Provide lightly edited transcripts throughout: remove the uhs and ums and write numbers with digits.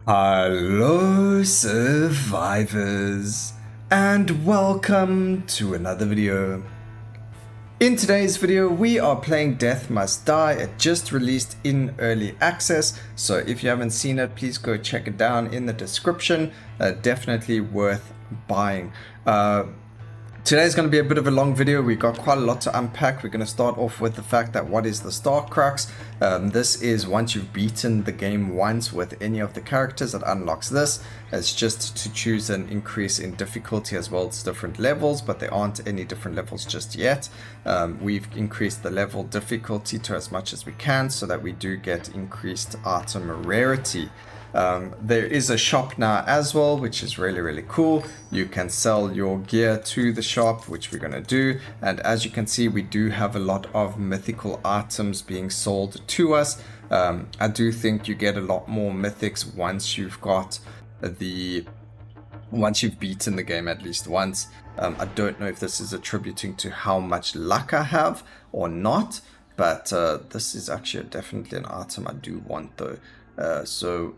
Hello survivors, and welcome to another video. In today's video we are playing Death Must Die. It just released in early access, so if you haven't seen it, please go check it down in the description. Definitely worth buying. Today's going to be a bit of a long video. We've got quite a lot to unpack. We're going to start off with the fact that what is the Star Crux? This is once you've beaten the game once with any of the characters, it unlocks this. It's just to choose an increase in difficulty as well as different levels, but there aren't any different levels just yet. We've increased the level difficulty to as much as we can so that we do get increased item rarity. There is a shop now as well, which is really cool. You can sell your gear to the shop, which we're going to do, and as you can see we do have a lot of mythical items being sold to us. I do think you get a lot more mythics once you've beaten the game at least once. I don't know if this is attributing to how much luck I have or not, but this is actually definitely an item I do want though. So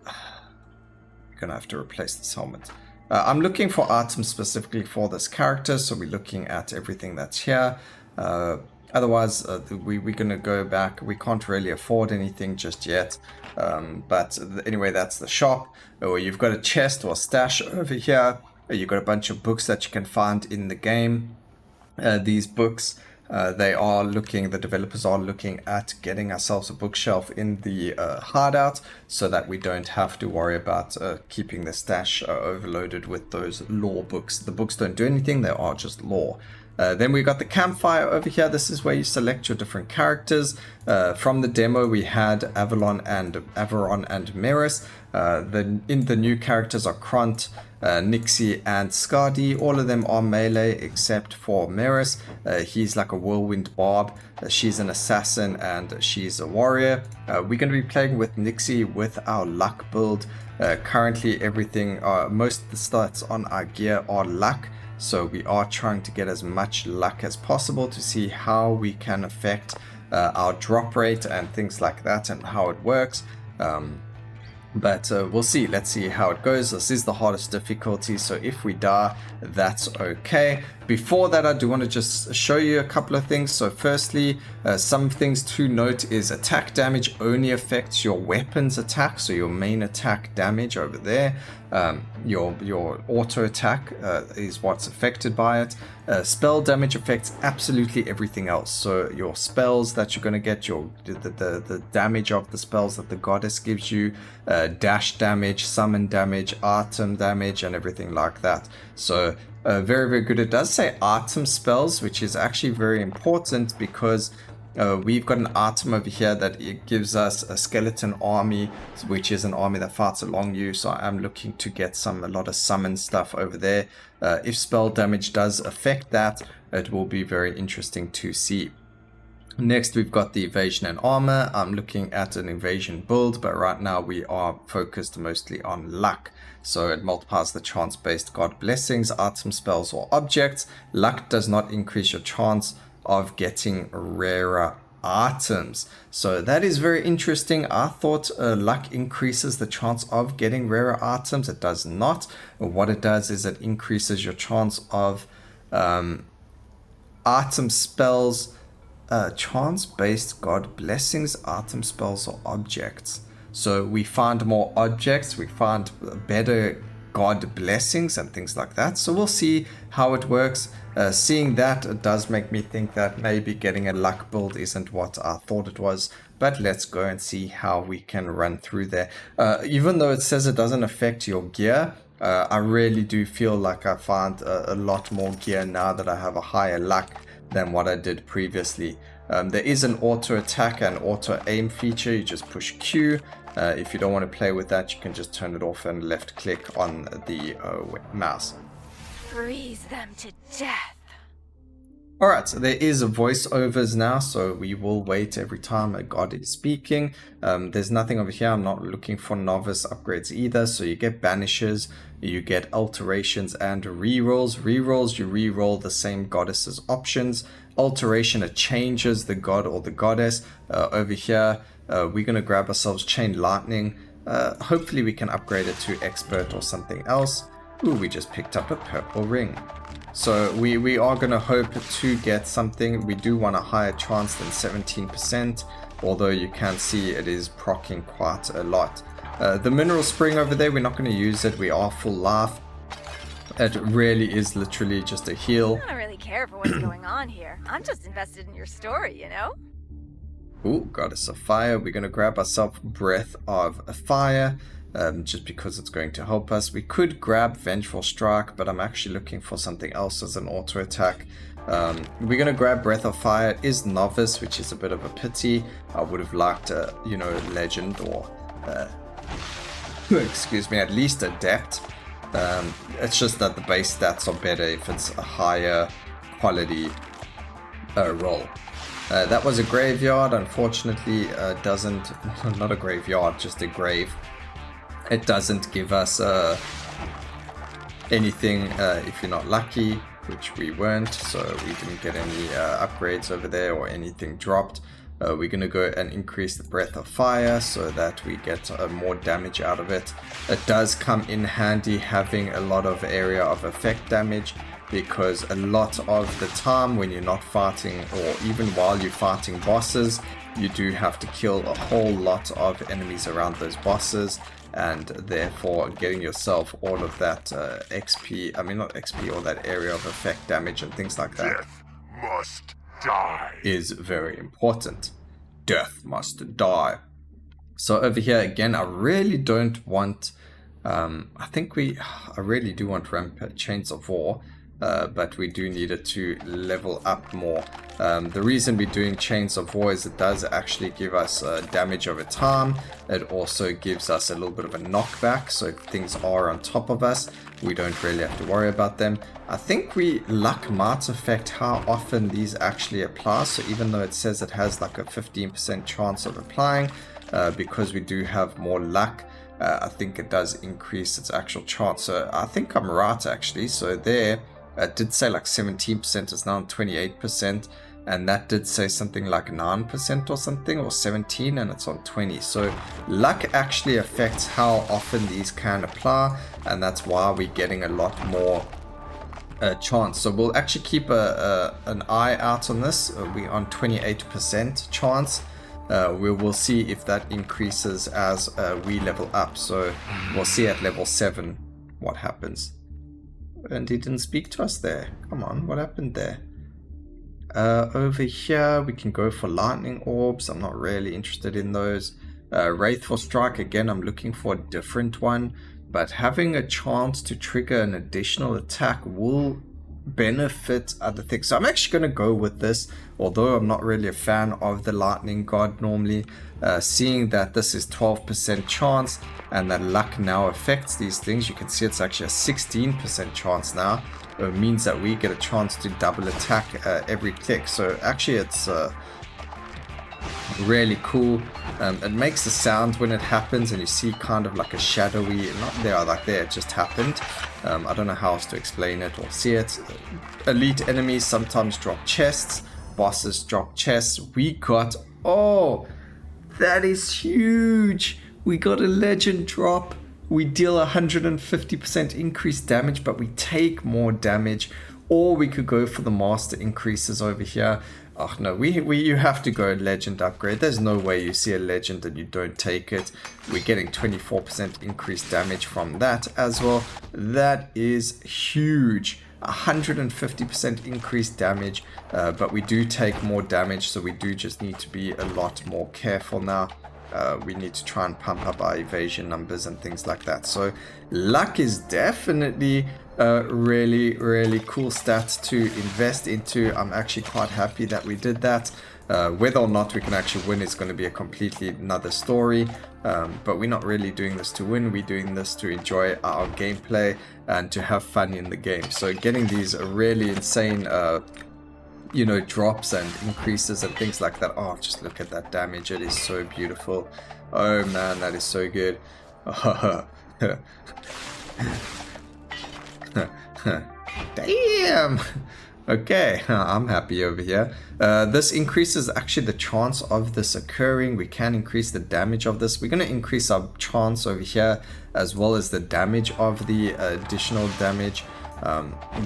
we're gonna have to replace this helmet. I'm looking for items specifically for this character, so we're looking at everything that's here. Otherwise, we're gonna go back. We can't really afford anything just yet. But anyway, that's the shop. Or you've got a chest or stash over here. You've got a bunch of books that you can find in the game. These books, the developers are looking at getting ourselves a bookshelf in the hideout so that we don't have to worry about keeping the stash overloaded with those lore books. The books don't do anything, they are just lore. Then we got the campfire over here. This is where you select your different characters. From the demo we had Avalon and Meris. In the new characters are Kront, Nixie and Skadi. All of them are melee except for Meris. He's like a whirlwind barb. She's an assassin and she's a warrior. We're going to be playing with Nixie with our luck build. Currently everything, most of the stats on our gear are luck. So we are trying to get as much luck as possible to see how we can affect our drop rate and things like that and how it works. But we'll see. Let's see how it goes. This is the hardest difficulty, so if we die, that's okay. Before that, I do want to just show you a couple of things. So firstly, some things to note is attack damage only affects your weapons attack, so your main attack damage over there. Your auto attack is what's affected by it. Spell damage affects absolutely everything else. So your spells that you're going to get, the damage of the spells that the goddess gives you, dash damage, summon damage, item damage, and everything like that. So very good. It does say item spells, which is actually very important because we've got an item over here that it gives us a skeleton army, which is an army that fights along you. So I'm looking to get a lot of summon stuff over there. If spell damage does affect that, it will be very interesting to see. Next, we've got the evasion and armor. I'm looking at an evasion build, but right now we are focused mostly on luck. So it multiplies the chance-based god blessings, item spells, or objects. Luck does not increase your chance of getting rarer items. So that is very interesting. I thought luck increases the chance of getting rarer items. It does not. What it does is it increases your chance of item spells, chance-based god blessings, item spells, or objects. So we find more objects, we find better god blessings and things like that. So we'll see how it works. Seeing that, it does make me think that maybe getting a luck build isn't what I thought it was, but let's go and see how we can run through there. Even though it says it doesn't affect your gear, I really do feel like I find a lot more gear now that I have a higher luck than what I did previously. There is an auto attack and auto aim feature. You just push Q. If you don't want to play with that, you can just turn it off and left click on the mouse. Freeze them to death. Alright, so there is voiceovers now, so we will wait every time a god is speaking. There's nothing over here. I'm not looking for novice upgrades either. So you get banishes, you get alterations and rerolls. Rerolls, you reroll the same goddess's options. Alteration, it changes the god or the goddess. Over here, we're going to grab ourselves Chain Lightning. Hopefully we can upgrade it to expert or something else. Ooh, we just picked up a purple ring. So we are going to hope to get something. We do want a higher chance than 17%, although you can see it is proccing quite a lot. The mineral spring over there, we're not going to use it. We are full life. It really is literally just a heal. I don't really care for what's going on here. I'm just invested in your story, you know? Ooh, goddess of fire. We're going to grab ourselves breath of fire, just because it's going to help us. We could grab vengeful strike, but I'm actually looking for something else as an auto attack. We're going to grab breath of fire. It is novice, which is a bit of a pity. I would have liked a, you know, legend or excuse me, at least adept. It's just that the base stats are better if it's a higher quality roll. That was a graveyard. Unfortunately, doesn't, not a graveyard, just a grave. It doesn't give us anything if you're not lucky, which we weren't, so we didn't get any upgrades over there or anything dropped. We're going to go and increase the breath of fire so that we get more damage out of it. It does come in handy having a lot of area of effect damage, because a lot of the time when you're not fighting, or even while you're fighting bosses, you do have to kill a whole lot of enemies around those bosses, and therefore getting yourself all of that XP, I mean not XP, all that area of effect damage and things like that. Death must die. Is very important. Death must die. So over here again, I really don't want, I really do want Chains of War, but we do need it to level up more. The reason we're doing Chains of War is it does actually give us damage over time. It also gives us a little bit of a knockback, so if things are on top of us, we don't really have to worry about them. I think luck might affect how often these actually apply, so even though it says it has like a 15% chance of applying, because we do have more luck, I think it does increase its actual chance. So I think I'm right actually. So there, it did say like 17%, is now on 28%, and that did say something like 9% or something, or 17, and it's on 20. So luck actually affects how often these can apply, and that's why we're getting a lot more chance. So we'll actually keep an eye out on this. We're on 28% chance. We will see if that increases as we level up. So we'll see at level 7 what happens. And he didn't speak to us there. Come on, what happened there? Over here, we can go for lightning orbs. I'm not really interested in those. Wraithful Strike, again, I'm looking for a different one. But having a chance to trigger an additional attack will benefit other things. So I'm actually going to go with this, although I'm not really a fan of the lightning god normally. Seeing that this is 12% chance and that luck now affects these things, you can see it's actually a 16% chance now. It means that we get a chance to double attack every click. So actually it's really cool. It makes a sound when it happens, and you see kind of like a shadowy, not there, like there, it just happened. I don't know how else to explain it or see it. Elite enemies sometimes drop chests, bosses drop chests. We got, oh, that is huge. We got a legend drop. We deal 150% increased damage, but we take more damage. Or we could go for the master increases over here. Oh no, you have to go legend upgrade. There's no way you see a legend and you don't take it. We're getting 24% increased damage from that as well. That is huge. 150% increased damage, but we do take more damage, so we do just need to be a lot more careful now. We need to try and pump up our evasion numbers and things like that. So luck is definitely a really, really cool stat to invest into. I'm actually quite happy that we did that. Whether or not we can actually win is going to be a completely another story. But we're not really doing this to win. We're doing this to enjoy our gameplay and to have fun in the game. So getting these really insane drops and increases and things like that. Oh, just look at that damage. It is so beautiful. Oh man, that is so good. Damn. Okay, I'm happy over here. This increases actually the chance of this occurring. We can increase the damage of this. We're going to increase our chance over here as well as the damage of the additional damage.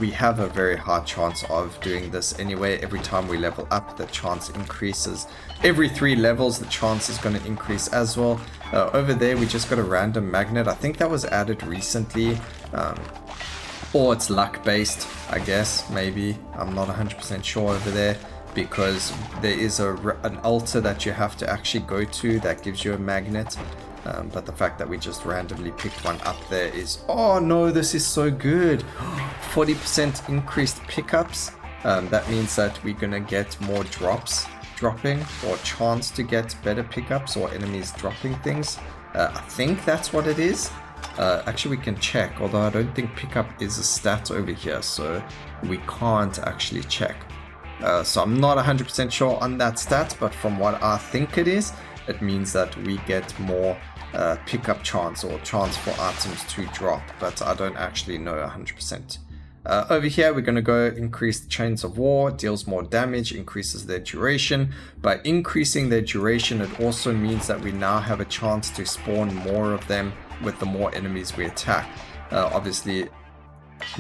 We have a very high chance of doing this anyway. Every time we level up, the chance increases. Every 3 levels, the chance is going to increase as well. Over there, we just got a random magnet. I think that was added recently. Or it's luck based, I guess, maybe. I'm not 100% sure over there, because there is an altar that you have to actually go to that gives you a magnet. But the fact that we just randomly picked one up there is, oh no, this is so good. 40% increased pickups. That means that we're gonna get more dropping, or chance to get better pickups, or enemies dropping things. I think that's what it is. Actually, we can check, although I don't think pickup is a stat over here, so we can't actually check. So I'm not 100% sure on that stat, but from what I think it is, it means that we get more pickup chance, or chance for items to drop, but I don't actually know 100%. Over here, we're going to go increase the Chains of War, deals more damage, increases their duration. By increasing their duration, it also means that we now have a chance to spawn more of them with the more enemies we attack. Obviously,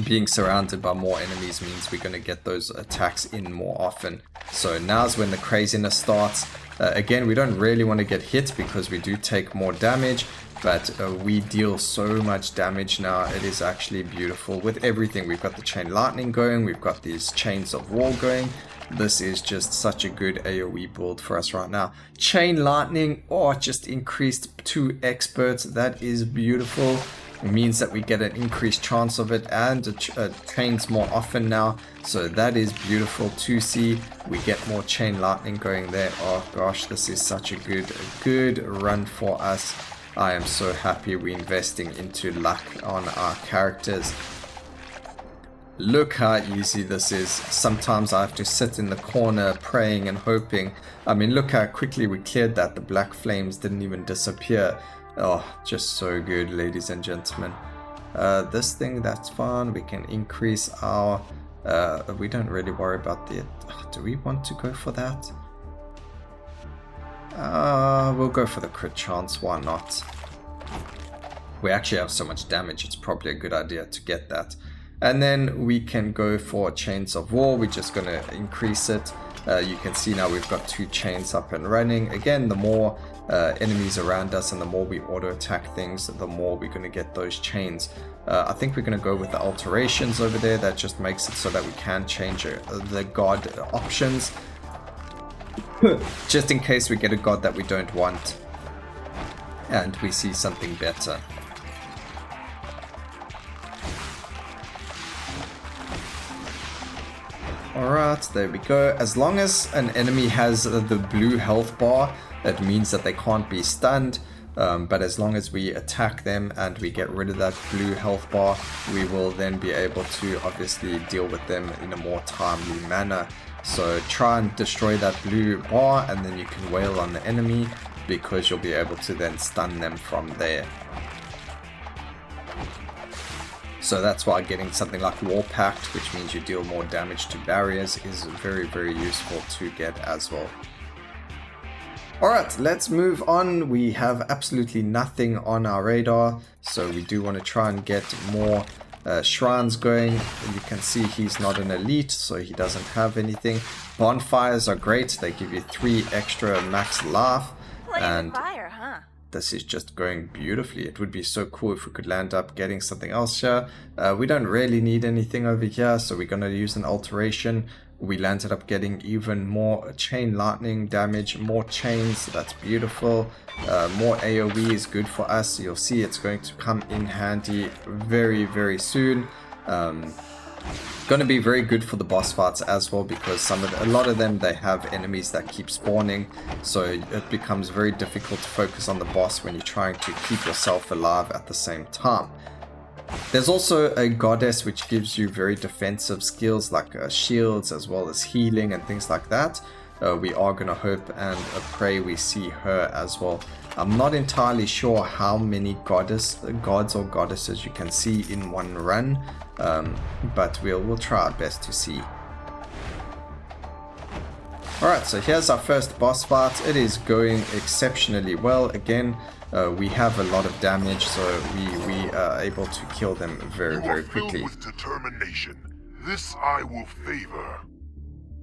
being surrounded by more enemies means we're going to get those attacks in more often. So now's when the craziness starts. Again, we don't really want to get hit because we do take more damage, but we deal so much damage now. It is actually beautiful with everything. We've got the Chain Lightning going, we've got these Chains of War going. This is just such a good AoE build for us right now. Chain Lightning, oh, it just increased 2 experts. That is beautiful. It means that we get an increased chance of it, and it trains more often now. So that is beautiful to see. We get more Chain Lightning going there. Oh gosh, this is such a good run for us. I am so happy we're investing into luck on our characters. Look how easy this is. Sometimes I have to sit in the corner praying and hoping. I mean, look how quickly we cleared that. The black flames didn't even disappear. Oh, just so good, ladies and gentlemen. This thing, that's fine. We can increase our... we don't really worry about the... do we want to go for that? We'll go for the crit chance. Why not? We actually have so much damage. It's probably a good idea to get that. And then we can go for Chains of War. We're just going to increase it. You can see now we've got 2 chains up and running. Again, the more enemies around us and the more we auto attack things, the more we're going to get those chains. I think we're going to go with the alterations over there. That just makes it so that we can change the god options. Just in case we get a god that we don't want and we see something better. Alright, there we go. As long as an enemy has the blue health bar, it means that they can't be stunned. But as long as we attack them and we get rid of that blue health bar, we will then be able to obviously deal with them in a more timely manner. So try and destroy that blue bar, and then you can wail on the enemy, because you'll be able to then stun them from there. So that's why getting something like War Pact, which means you deal more damage to barriers, is very, very useful to get as well. Alright, let's move on. We have absolutely nothing on our radar, so we do want to try and get more shrines going. You can see he's not an elite, so he doesn't have anything. Bonfires are great. They give you 3 extra max life, and fire, huh? this is just going beautifully. It would be so cool if we could land up getting something else here. We don't really need anything over here, so we're going to use an alteration. We landed up getting even more Chain Lightning damage, more chains, so that's beautiful. More AoE is good for us. You'll see it's going to come in handy very, very soon. Going to be very good for the boss fights as well, because a lot of them, they have enemies that keep spawning, so it becomes very difficult to focus on the boss when you're trying to keep yourself alive at the same time. There's also a goddess which gives you very defensive skills like shields as well as healing and things like that. We are going to hope and pray we see her as well. I'm not entirely sure how many gods or goddesses you can see in one run, but we'll try our best to see. Alright, so here's our first boss fight. It is going exceptionally well. Again, we have a lot of damage, so we are able to kill them very, very quickly. With determination. This I will favor.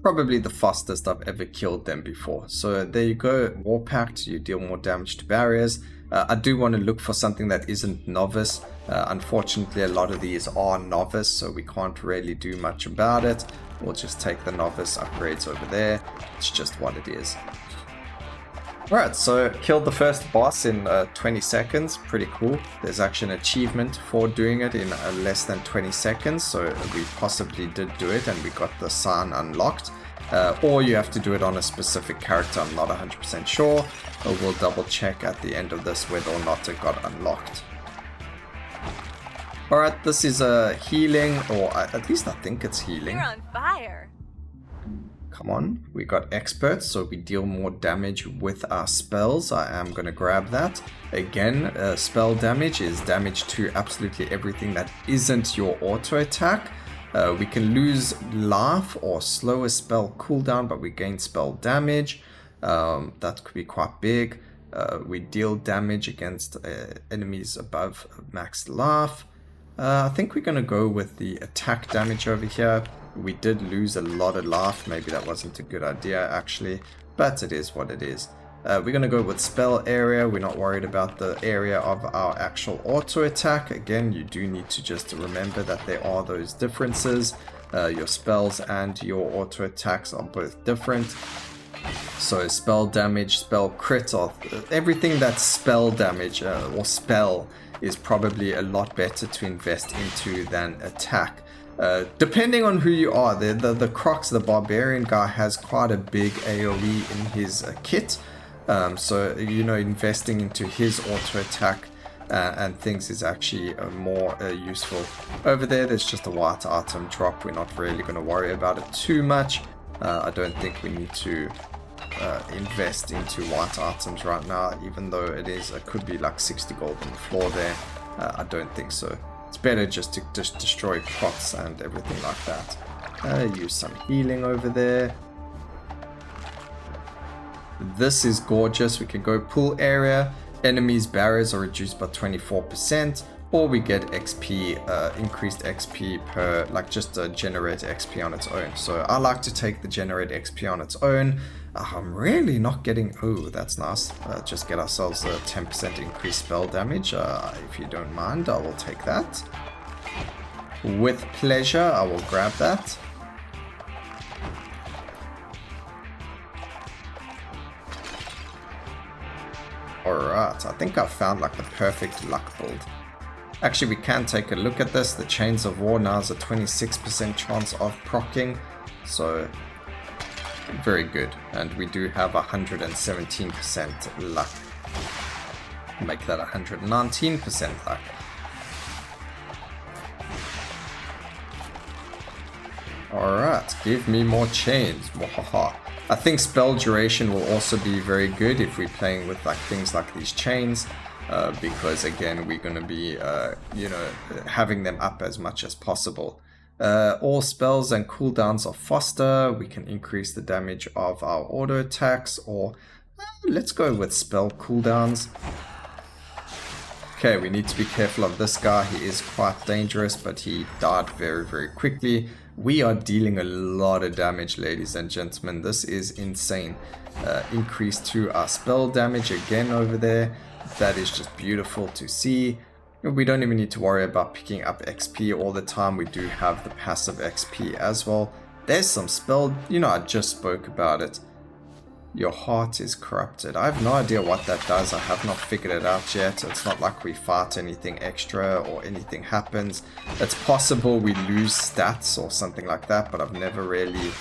Probably the fastest I've ever killed them before. So there you go, War Pact, you deal more damage to barriers. I do want to look for something that isn't novice. Unfortunately, a lot of these are novice, so we can't really do much about it. We'll just take the novice upgrades over there. It's just what it is. Alright, so killed the first boss in 20 seconds. Pretty cool. There's actually an achievement for doing it in less than 20 seconds. So we possibly did do it and we got the sign unlocked. Or you have to do it on a specific character. I'm not 100% sure. But we'll double check at the end of this whether or not it got unlocked. Alright, this is a healing, or at least I think it's healing. You're on fire. Come on, we got experts, so we deal more damage with our spells. I am going to grab that. Again, spell damage is damage to absolutely everything that isn't your auto attack. We can lose life or slow a spell cooldown, but we gain spell damage. That could be quite big. We deal damage against enemies above max life. I think we're going to go with the attack damage over here. We did lose a lot of life. Maybe that wasn't a good idea actually, but it is what it is. We're going to go with spell area. We're not worried about the area of our actual auto attack. Again, you do need to just remember that there are those differences. Your spells and your auto attacks are both different. So spell damage, spell crit, or everything that's spell damage or spell is probably a lot better to invest into than attack. Depending on who you are, the Crocs, the barbarian guy, has quite a big AoE in his kit. So, you know, investing into his auto attack and things is actually more useful. Over there's just a white item drop. We're not really going to worry about it too much. I don't think we need to invest into white items right now, even though it could be like 60 gold on the floor there. I don't think so. It's better just to destroy pots and everything like that. Use some healing over there. This is gorgeous. We can go pool area. Enemies' barriers are reduced by 24%, or we get XP, increased XP per, like just generate XP on its own. So I like to take the generate XP on its own. I'm really not getting, oh, that's nice. Just get ourselves a 10% increased spell damage. If you don't mind, I will take that. With pleasure, I will grab that. Alright, I think I found like the perfect luck build. Actually, we can take a look at this. The Chains of War now has a 26% chance of proccing. So, very good. And we do have 117% luck. Make that 119% luck. Alright, give me more chains. Wahaha. I think spell duration will also be very good if we're playing with like things like these chains. Because again, we're going to be, you know, having them up as much as possible. All spells and cooldowns are faster. We can increase the damage of our auto attacks, or let's go with spell cooldowns. Okay, we need to be careful of this guy. He is quite dangerous, but he died very, very quickly. We are dealing a lot of damage, ladies and gentlemen. This is insane. Increase to our spell damage again over there. That is just beautiful to see. We don't even need to worry about picking up XP all the time. We do have the passive XP as well. There's some spell, you know, I just spoke about it. Your heart is corrupted. I have no idea what that does. I have not figured it out yet. It's not like we fight anything extra or anything happens. It's possible we lose stats or something like that, but I've never really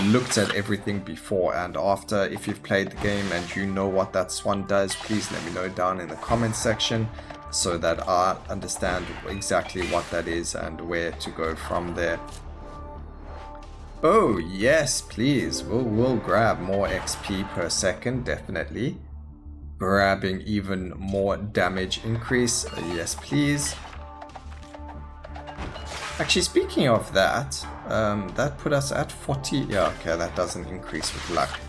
looked at everything before and after. If you've played the game and you know what that swan does, please let me know down in the comments section so that I understand exactly what that is and where to go from there. Oh, yes, please. We'll grab more XP per second, definitely. Grabbing even more damage increase. Yes, please. Actually, speaking of that, That put us at 40. Yeah, okay, that doesn't increase with luck.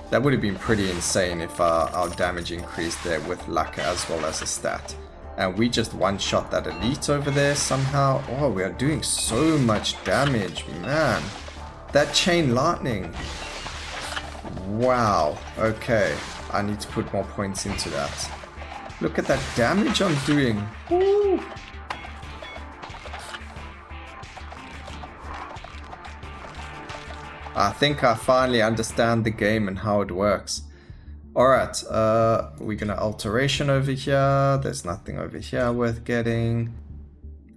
That would have been pretty insane if our damage increased there with luck as well as a stat. And we just one-shot that elite over there somehow. Oh, we are doing so much damage, man. That chain lightning. Wow. Okay, I need to put more points into that. Look at that damage I'm doing. Woo. I think I finally understand the game and how it works. Alright, we're gonna alteration over here. There's nothing over here worth getting.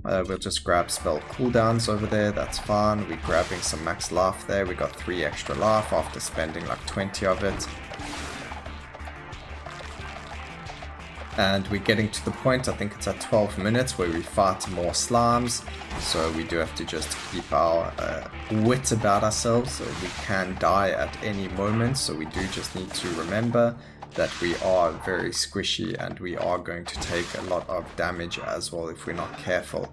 We'll just grab spell cooldowns over there, that's fine. We're grabbing some max life there. We got 3 extra life after spending like 20 of it. And we're getting to the point, I think it's at 12 minutes, where we fight more slimes. So we do have to just keep our wit about ourselves. So we can die at any moment. So we do just need to remember that we are very squishy and we are going to take a lot of damage as well if we're not careful.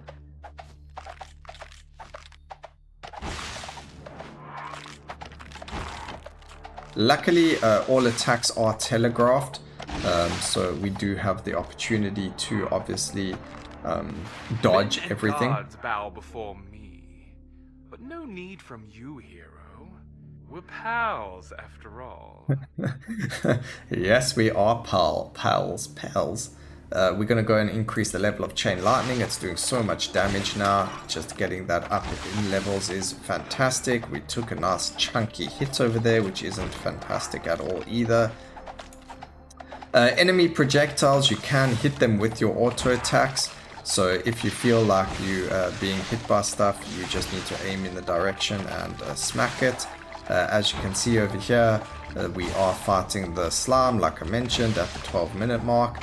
Luckily, all attacks are telegraphed. So we do have the opportunity to obviously dodge everything. Gods bow before me, but no need from you, hero. We're pals after all. Yes, we are pals. We're gonna go and increase the level of chain lightning. It's doing so much damage now. Just getting that up in levels is fantastic. We took a nice chunky hit over there, which isn't fantastic at all either. Enemy projectiles, you can hit them with your auto attacks. So if you feel like you being hit by stuff, you just need to aim in the direction and smack it. As you can see over here, we are fighting the slime, like I mentioned, at the 12-minute mark.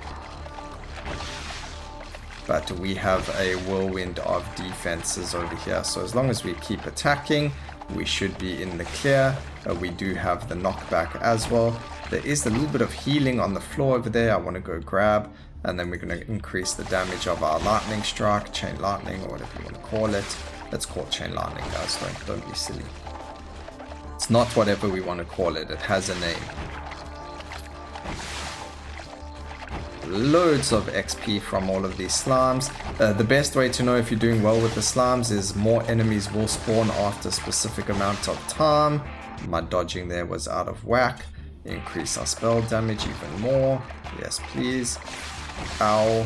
But we have a whirlwind of defenses over here. So as long as we keep attacking, we should be in the clear. We do have the knockback as well. There is a little bit of healing on the floor over there I want to go grab. And then we're going to increase the damage of our lightning strike, chain lightning, or whatever you want to call it. Let's call it chain lightning, guys. Don't be silly. It's not whatever we want to call it. It has a name. Loads of XP from all of these slimes. The best way to know if you're doing well with the slimes is more enemies will spawn after a specific amount of time. My dodging there was out of whack. Increase our spell damage even more. Yes, please. Ow.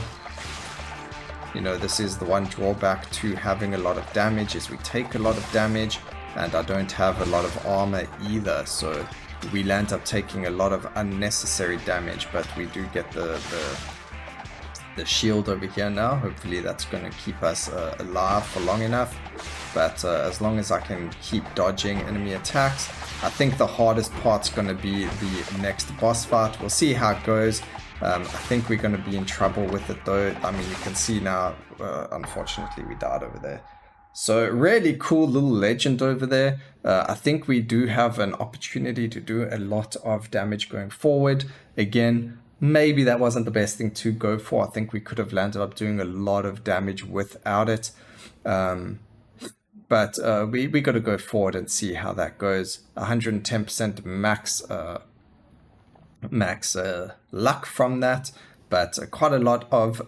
You know, this is the one drawback to having a lot of damage, is we take a lot of damage, and I don't have a lot of armor either, so we'll end up taking a lot of unnecessary damage, but we do get the shield over here now. Hopefully that's going to keep us alive for long enough, but as long as I can keep dodging enemy attacks. I think the hardest part's going to be the next boss fight. We'll see how it goes. I think we're going to be in trouble with it though. I mean, you can see now, unfortunately we died over there. So really cool little legend over there. I think we do have an opportunity to do a lot of damage going forward. Again, maybe that wasn't the best thing to go for. I think we could have landed up doing a lot of damage without it. But we got to go forward and see how that goes. 110% max luck from that. But quite a lot of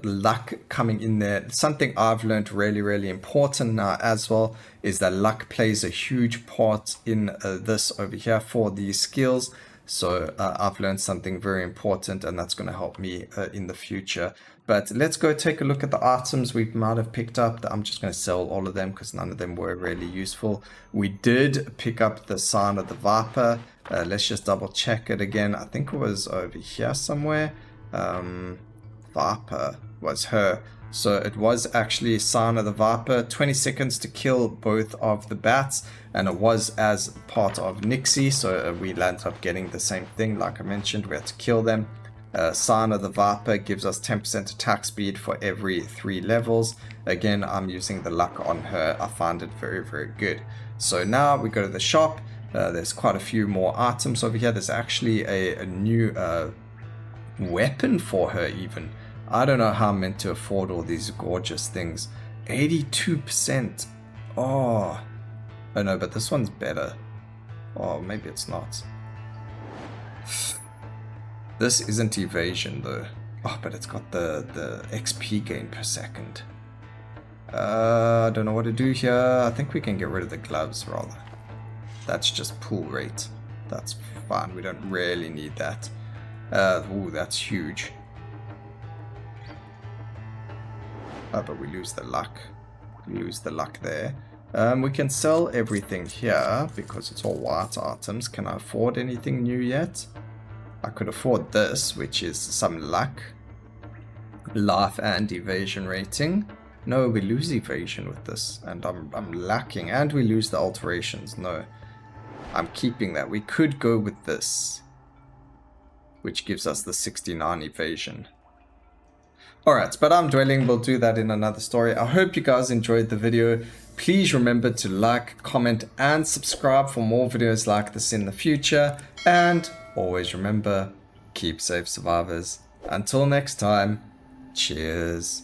luck coming in there. Something I've learned really important now as well is that luck plays a huge part in this over here for these skills. So I've learned something very important, and that's going to help me in the future. But let's go take a look at the items we might have picked up. I'm just going to sell all of them because none of them were really useful. We did pick up the sign of the Viper. Let's just double check it again. I think it was over here somewhere. Viper was her. So it was actually Sign of the Viper. 20 seconds to kill both of the bats, and it was as part of Nixie, so we landed up getting the same thing. Like I mentioned, we had to kill them. Sign of the Viper gives us 10% attack speed for every 3 levels. Again, I'm using the luck on her. I find it very good. So now we go to the shop. There's quite a few more items over here. There's actually a new weapon for her even. I don't know how I'm meant to afford all these gorgeous things. 82%. Oh, Oh no, but this one's better. Oh, maybe it's not. This isn't evasion though. Oh, but it's got the XP gain per second. I don't know what to do here. I think we can get rid of the gloves rather. That's just pull rate. That's fine. We don't really need that. Ooh, that's huge. Oh, but we lose the luck. We lose the luck there. We can sell everything here because it's all white items. Can I afford anything new yet? I could afford this, which is some luck. Life and evasion rating. No, we lose evasion with this, and I'm lacking. And we lose the alterations. No, I'm keeping that. We could go with this, which gives us the 69 evasion. Alright, but I'm dwelling. We'll do that in another story. I hope you guys enjoyed the video. Please remember to like, comment, and subscribe for more videos like this in the future. And always remember, keep safe, survivors. Until next time, cheers.